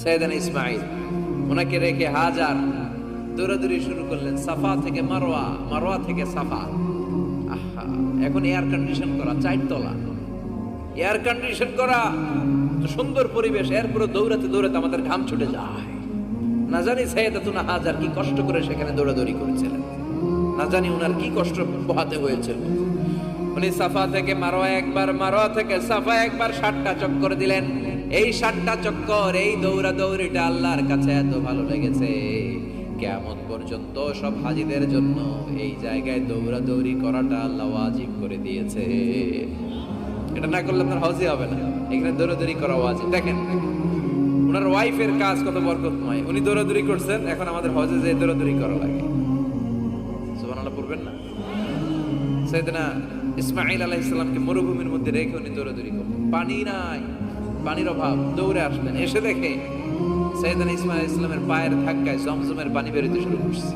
সাইয়েদানা ইসমাঈল, ওনাকে রেখে হাজার দৌড়াদৌড়ি শুরু করলেন সাফা থেকে মারওয়া, মারওয়া থেকে সাফা। আহা, এখন এয়ার কন্ডিশন করা, 4 তলা এয়ার কন্ডিশন করা, সুন্দর পরিবেশ, এরপরে দৌড়াতে দৌড়াতে আমাদের ঘাম ছুটে যায়। না জানি সাইয়েদাতুনা হাজার কি কষ্ট করে সেখানে দৌড়াদৌড়ি করেছিলেন, না জানি ওনার কি কষ্ট পোহাতে হয়েছিল। উনি সাফা থেকে মারওয়া একবার, মারওয়া থেকে সাফা একবার 7টা চক্কর দিলেন। এই 7টা চক্কর, এই দৌড়াদৌড়িটা আল্লাহর কাছে এত ভালো লেগেছে, কিয়ামত পর্যন্ত সব হাজীদের জন্য এই জায়গায় দৌড়াদৌড়ি করাটা আল্লাহ ওয়াজিব করে দিয়েছে। এটা না করলে আপনার হজই হবে না, এখানে দৌড়াদৌড়ি করা ওয়াজিব। দেখেন ওনার ওয়াইফের কাজ কত বরকতময়, উনি দৌড়াদৌড়ি করছেন, এখন আমাদের হজে যে দৌড়াদৌড়ি করা লাগে। সুবহানাল্লাহ পড়বেন না? সাইয়েদনা ইসমাঈল আলাইহিস সালামকে মরুভূমির মধ্যে রেখে উনি দৌড়াদৌড়ি করলেন, পানি নাই, পানির অভাব, দৌড়ে আসলেন, এসে দেখে সাইয়েদনা ইসমাঈল আলাইহিস সালামের পায়ের ধাক্কায় জমজমের পানি বেরোতে শুরু করছে।